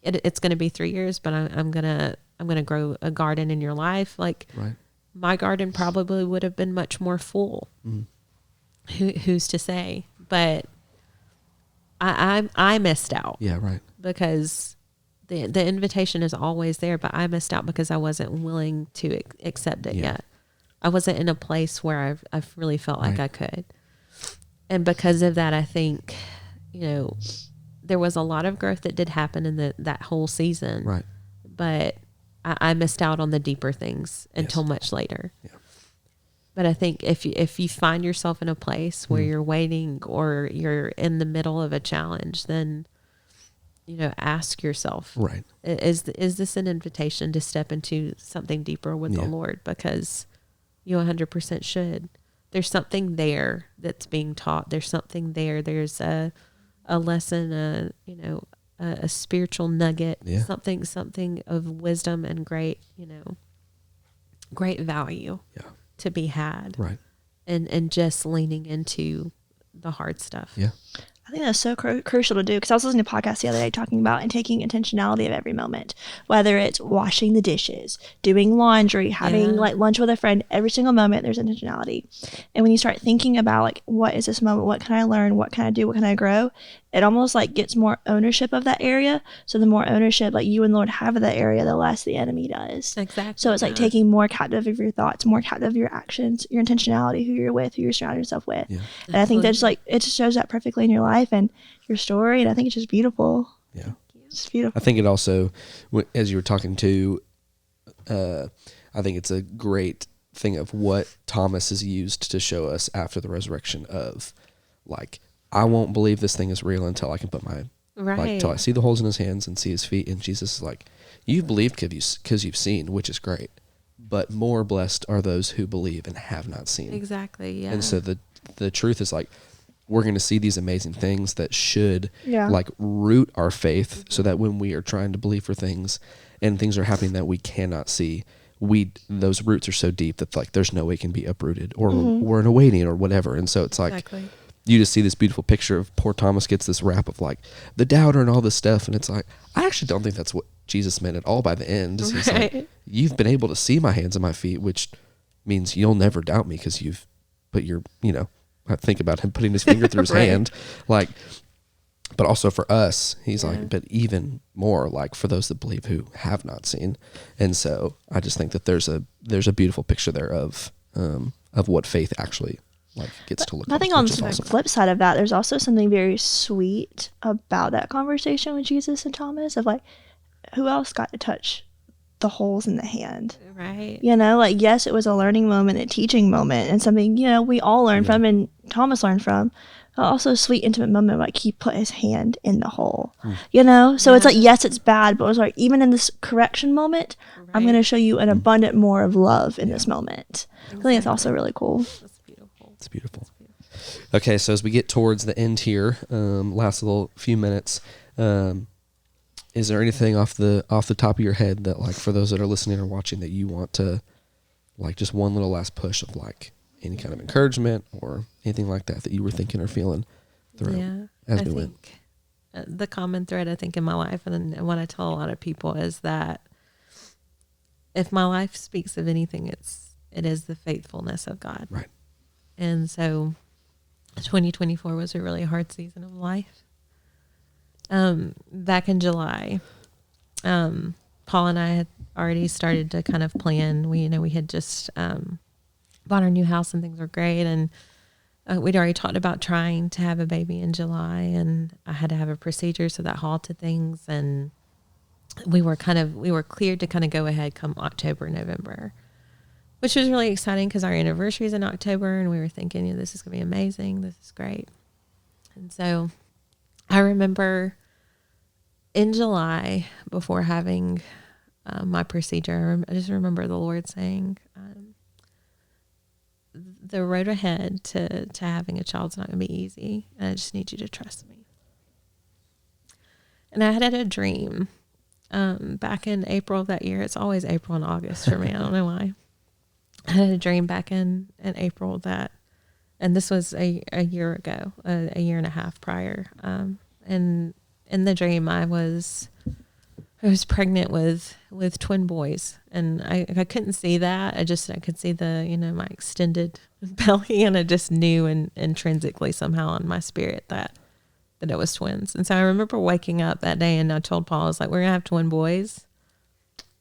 it's going to be 3 years, but I'm gonna grow a garden in your life. Like my garden probably would have been much more full. Who's to say? But I missed out. Yeah. Right. Because the invitation is always there, but I missed out because I wasn't willing to accept it yet. I wasn't in a place where I've really felt like I could. And because of that, I think, there was a lot of growth that did happen in that whole season. Right. But I missed out on the deeper things until much later. Yeah. But I think if you find yourself in a place where you're waiting, or you're in the middle of a challenge, then, ask yourself, is this an invitation to step into something deeper with the Lord? Because you 100% should. There's something there that's being taught. There's something there. There's a lesson, a spiritual nugget, something of wisdom and great value to be had. Right. And just leaning into the hard stuff. Yeah. I think that's so crucial to do, because I was listening to a podcast the other day talking about and taking intentionality of every moment, whether it's washing the dishes, doing laundry, having lunch with a friend. Every single moment there's intentionality. And when you start thinking about what is this moment, what can I learn, what can I do, what can I grow, it almost gets more ownership of that area. So the more ownership you and Lord have of that area, the less the enemy does. Exactly. So it's taking more captive of your thoughts, more captive of your actions, your intentionality, who you're with, who you're surrounding yourself with. Yeah. And I think that's it just shows that perfectly in your life and your story. And I think it's just beautiful. Yeah. It's beautiful. I think it also, as you were talking to, I think it's a great thing of what Thomas has used to show us after the resurrection of I won't believe this thing is real until I can put my, until I see the holes in his hands and see his feet. And Jesus is you've believed because you've seen, which is great, but more blessed are those who believe and have not seen. Exactly. Yeah. And so the truth is we're going to see these amazing things that should root our faith, so that when we are trying to believe for things and things are happening that we cannot see, those roots are so deep that there's no way it can be uprooted, or we're in a waiting or whatever. And so it's you just see this beautiful picture of poor Thomas gets this rap of the doubter and all this stuff. And it's I actually don't think that's what Jesus meant at all by the end. He's you've been able to see my hands and my feet, which means you'll never doubt me because you've put your, I think about him putting his finger through his hand, but also for us, he's but even more for those that believe who have not seen. And so I just think that there's a beautiful picture there of what faith actually gets to look like. I think on the flip side of that, there's also something very sweet about that conversation with Jesus and Thomas of who else got to touch the holes in the hand? Right. Yes, it was a learning moment, a teaching moment, and something, we all learn from and Thomas learned from. But also a sweet, intimate moment, he put his hand in the hole, So it's yes, it's bad, but it was even in this correction moment, I'm going to show you an abundant more of love in this moment. Exactly. I think it's also really cool. It's beautiful. Okay, so as we get towards the end here, last little few minutes, is there anything off the top of your head that for those that are listening or watching that you want to just one little last push of any kind of encouragement or anything like that you were thinking or feeling throughout as we went? The common thread I think in my life, and what I tell a lot of people, is that if my life speaks of anything, it is the faithfulness of God. Right. And so 2024 was a really hard season of life. Back in July, Paul and I had already started to kind of plan. We had just bought our new house and things were great. And we'd already talked about trying to have a baby in July, and I had to have a procedure, so that halted things. And we were cleared to kind of go ahead come October, November, which was really exciting because our anniversary is in October, and we were thinking, this is going to be amazing. This is great. And so I remember in July, before having my procedure, I just remember the Lord saying, the road ahead to having a child is not going to be easy, and I just need you to trust me. And I had a dream back in April of that year. It's always April and August for me. I don't know why. I had a dream back in April and this was a year ago, a year and a half prior. And in the dream, I was pregnant with twin boys, and I couldn't see that. I could see my extended belly, and I just knew intrinsically somehow in my spirit that it was twins. And so I remember waking up that day, and I told Paul, I was like, we're gonna have twin boys,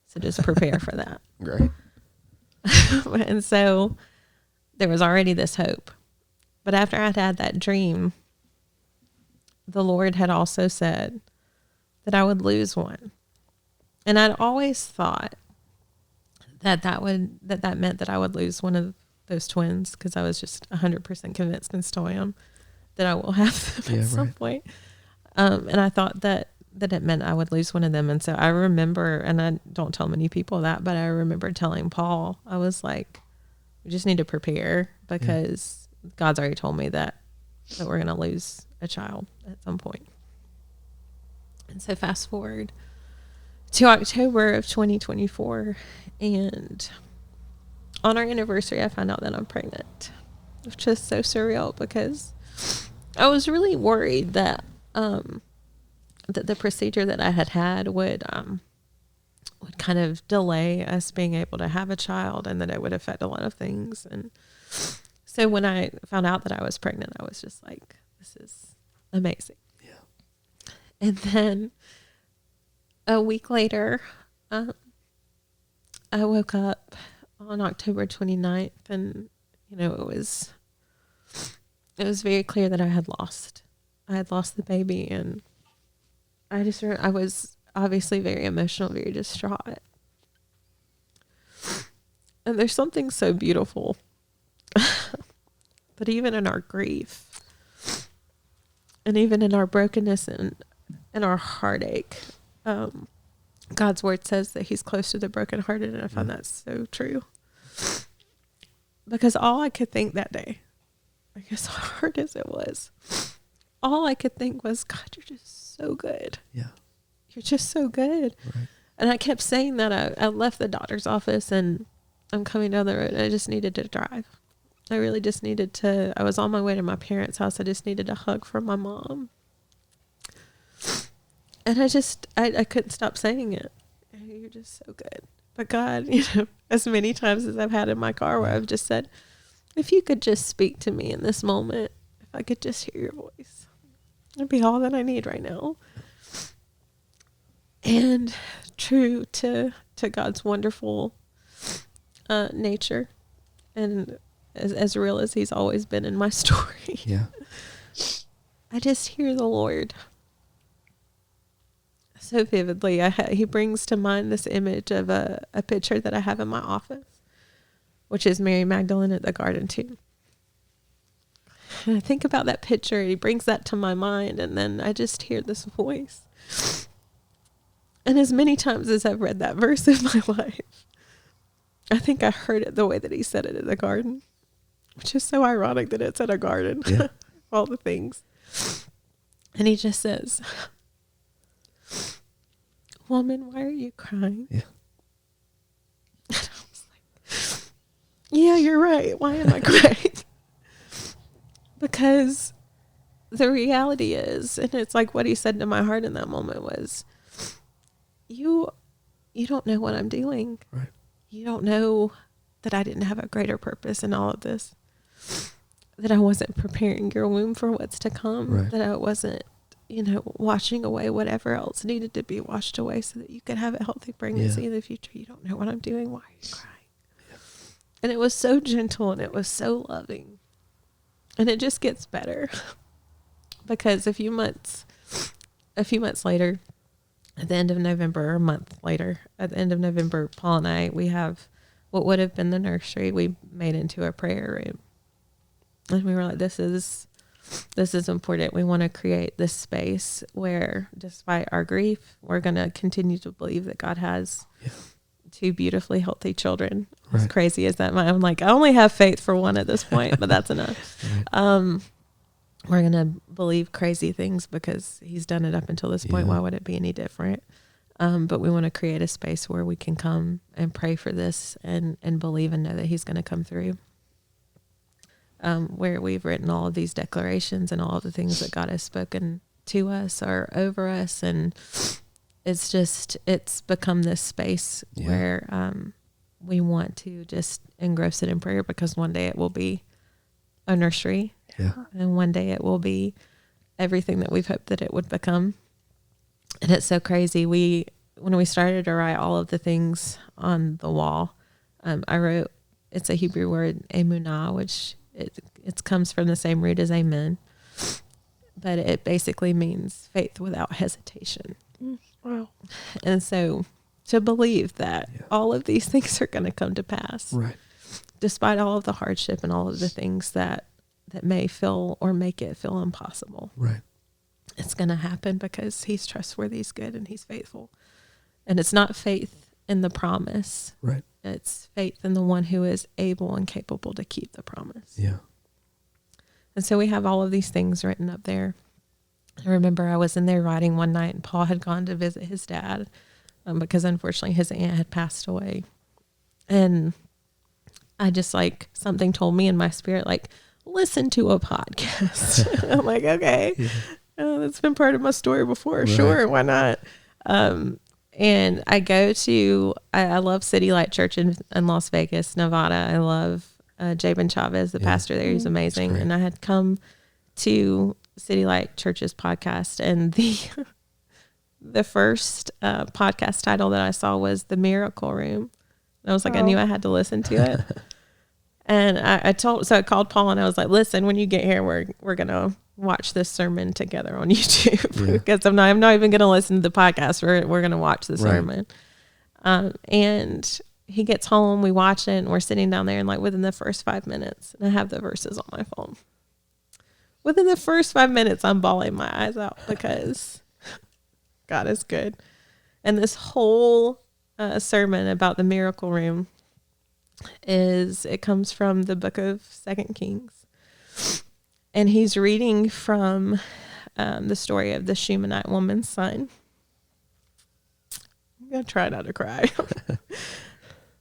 so just prepare for that. Great. And so there was already this hope. But after I'd had that dream, the Lord had also said that I would lose one. And I'd always thought that meant that I would lose one of those twins, because I was just 100% convinced, and still am, that I will have them at some point. And I thought that it meant I would lose one of them. And so I remember, and I don't tell many people that, but I remember telling Paul, I was like, we just need to prepare, because God's already told me that we're going to lose a child at some point. And so fast forward to October of 2024, and on our anniversary, I found out that I'm pregnant, which is so surreal, because I was really worried that that the procedure that I had would kind of delay us being able to have a child, and that it would affect a lot of things. And so when I found out that I was pregnant, I was just like, this is amazing. Yeah. And then a week later, I woke up on October 29th, and it was very clear that I had lost the baby, and I was obviously very emotional, very distraught. And there's something so beautiful that even in our grief, and even in our brokenness and our heartache, God's word says that he's close to the brokenhearted, and I find that so true. Because all I could think that day, I guess hard as it was, all I could think was, God, you're just so good. Yeah. You're just so good. Right. And I kept saying that. I left the doctor's office, and I'm coming down the road, and I just needed to drive. I really just needed to, I was on my way to my parents' house. I just needed a hug from my mom. And I couldn't stop saying it. You're just so good. But God, as many times as I've had in my car where I've just said, if you could just speak to me in this moment, if I could just hear your voice, it'd be all that I need right now. And true to God's wonderful nature, and as real as he's always been in my story. Yeah. I just hear the Lord so vividly. He brings to mind this image of a picture that I have in my office, which is Mary Magdalene at the garden tomb. And I think about that picture, and he brings that to my mind, and then I just hear this voice. And as many times as I've read that verse in my life, I think I heard it the way that he said it in the garden, which is so ironic that it's in a garden. Yeah. All the things. And he just says, woman, why are you crying? Yeah. And I was like, yeah, you're right. Why am I crying? Because the reality is, and it's like what he said to my heart in that moment was, you don't know what I'm doing. Right. You don't know that I didn't have a greater purpose in all of this, that I wasn't preparing your womb for what's to come, Right. that I wasn't, washing away whatever else needed to be washed away so that you could have a healthy pregnancy in the future. You don't know what I'm doing. Why are you crying? Yeah. And it was so gentle and it was so loving. And it just gets better because a few months later, at the end of November, or a month later, at the end of November, Paul and I, we have what would have been the nursery, we made into a prayer room. And we were like, this is important. We want to create this space where, despite our grief, we're going to continue to believe that God has two beautifully healthy children. Right. As crazy as that might, I'm like, I only have faith for one at this point, but that's enough. Right. We're going to believe crazy things because he's done it up until this point. Why would it be any different? But we want to create a space where we can come and pray for this and believe and know that he's going to come through. Where we've written all of these declarations and all of the things that God has spoken to us or over us. And it's become this space where we want to just engross it in prayer, because one day it will be a nursery. Yeah. And one day it will be everything that we've hoped that it would become. And it's so crazy. When we started to write all of the things on the wall, I wrote, it's a Hebrew word, emunah, which it comes from the same root as amen, but it basically means faith without hesitation. Wow. And so to believe that all of these things are going to come to pass, right, despite all of the hardship and all of the things that may feel or make it feel impossible. Right. It's going to happen because he's trustworthy, he's good, and he's faithful. And it's not faith in the promise. Right. It's faith in the one who is able and capable to keep the promise. Yeah. And so we have all of these things written up there. I remember I was in there writing one night, and Paul had gone to visit his dad because unfortunately his aunt had passed away. And I just, something told me in my spirit, listen to a podcast. I'm like, okay, that's been part of my story before. Right. Sure, why not? And I go to, I love City Light Church in Las Vegas, Nevada. I love Jabin Chavez, the pastor there. He's amazing. And I had come to City Light Church's podcast, and the first podcast title that I saw was The Miracle Room. And I was like, I knew I had to listen to it. And I called Paul and I was like, listen, when you get here, we're going to watch this sermon together on YouTube because I'm not even going to listen to the podcast. We're going to watch the sermon. And he gets home, we watch it, and we're sitting down there, and within the first 5 minutes, and I have the verses on my phone. Within the first 5 minutes, I'm bawling my eyes out because God is good. And this whole sermon about the miracle room it comes from the book of 2 Kings. And he's reading from the story of the Shunammite woman's son. I'm going to try not to cry.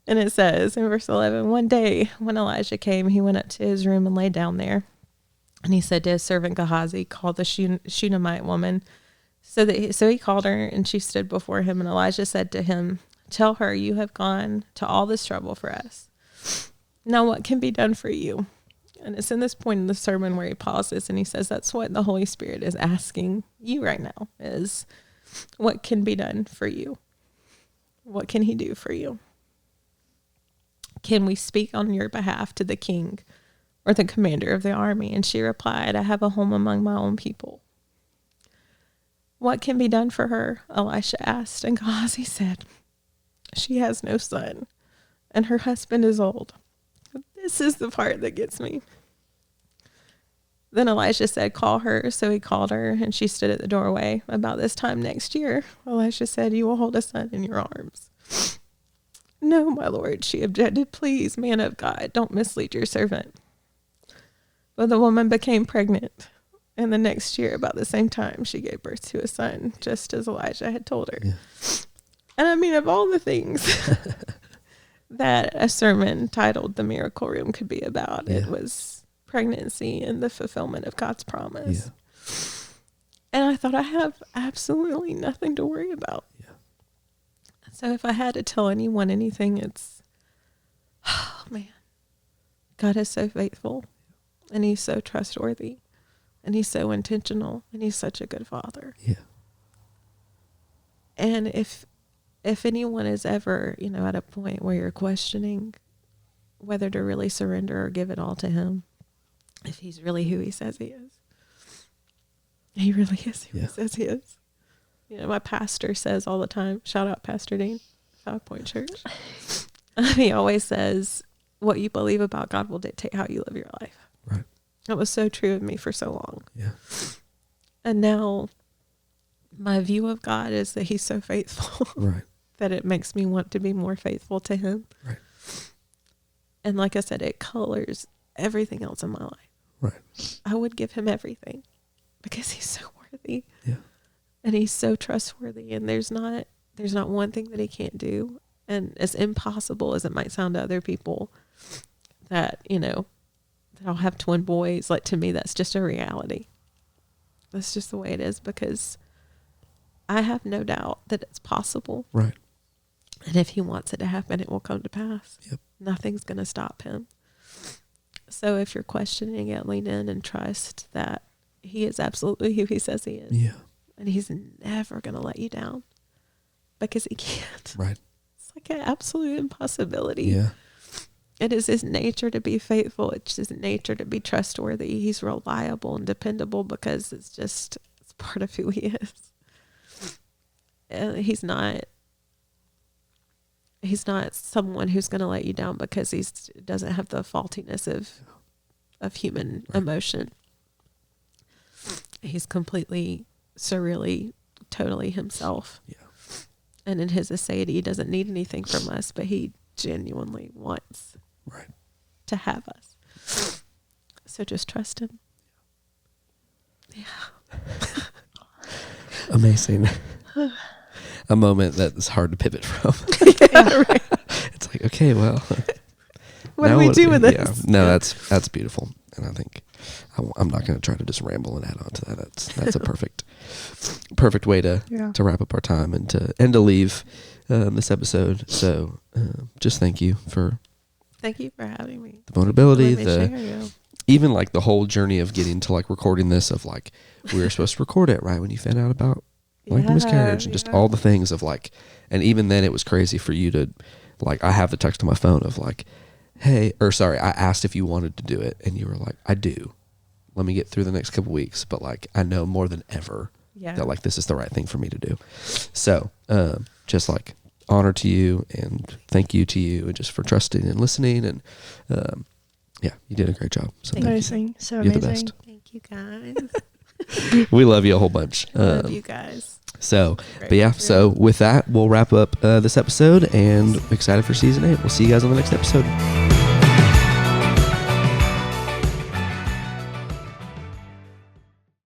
And it says in verse 11, one day when Elijah came, he went up to his room and lay down there. And he said to his servant Gehazi, call the Shunammite woman. So he called her, and she stood before him. And Elijah said to him, tell her you have gone to all this trouble for us. Now what can be done for you? And it's in this point in the sermon where he pauses and he says, that's what the Holy Spirit is asking you right now, is what can be done for you? What can he do for you? Can we speak on your behalf to the king or the commander of the army? And she replied, I have a home among my own people. What can be done for her? Elisha asked. And Gehazi said, she has no son, and her husband is old. This is the part that gets me. Then Elisha said, call her. So he called her, and she stood at the doorway. About this time next year, Elisha said, you will hold a son in your arms. No, my lord, she objected. Please, man of God, don't mislead your servant. But the woman became pregnant, and the next year, about the same time, she gave birth to a son, just as Elijah had told her. Yeah. And I mean, of all the things that a sermon titled The Miracle Room could be about, it was pregnancy and the fulfillment of God's promise. Yeah. And I thought, I have absolutely nothing to worry about. Yeah. So if I had to tell anyone anything, it's Oh, man. God is so faithful, and he's so trustworthy, and he's so intentional, and he's such a good father. Yeah. And if anyone is ever, at a point where you're questioning whether to really surrender or give it all to him, if he's really who he says he is, he really is who he says he is. My pastor says all the time, shout out Pastor Dean, 5 Point Church. He always says, what you believe about God will dictate how you live your life. Right. That was so true of me for so long. Yeah. And now my view of God is that he's so faithful. Right. That it makes me want to be more faithful to him. Right. And like I said, it colors everything else in my life. Right. I would give him everything because he's so worthy. Yeah. And he's so trustworthy, and there's not one thing that he can't do. And as impossible as it might sound to other people that, that I'll have twin boys, like, to me, that's just a reality. That's just the way it is, because I have no doubt that it's possible. Right. And if he wants it to happen, it will come to pass. Yep. Nothing's going to stop him. So if you're questioning it, lean in and trust that he is absolutely who he says he is. Yeah. And he's never going to let you down, because he can't. Right. It's like an absolute impossibility. Yeah. It is his nature to be faithful. It's his nature to be trustworthy. He's reliable and dependable because it's part of who he is. And he's not someone who's going to let you down because he doesn't have the faultiness of human emotion. He's completely, surreally, totally himself. Yeah. And in his aseity, he doesn't need anything from us, but he genuinely wants to have us. So just trust him. Yeah. Amazing. A moment that is hard to pivot from. Yeah, right. It's like, okay, well, What do we do with this? Yeah. No, that's beautiful, and I think I'm not going to try to just ramble and add on to that. That's a perfect way to wrap up our time and to leave this episode. So just thank you for having me. the vulnerability, Let me share you. Even like the whole journey of getting to like recording this, of like we were supposed to record it right when you found out about like the miscarriage and just all the things of like, and even then it was crazy for you to like, I have the text on my phone of like, I asked if you wanted to do it, and you were like, I do. Let me get through the next couple weeks, but like I know more than ever that like this is the right thing for me to do. So just like honor to you and thank you to you, and just for trusting and listening, and you did a great job. So amazing. So You're amazing. the best. Thank you, guys. We love you a whole bunch. Love you guys. So, but yeah, so with that, we'll wrap up this episode, and excited for season 8. We'll see you guys on the next episode.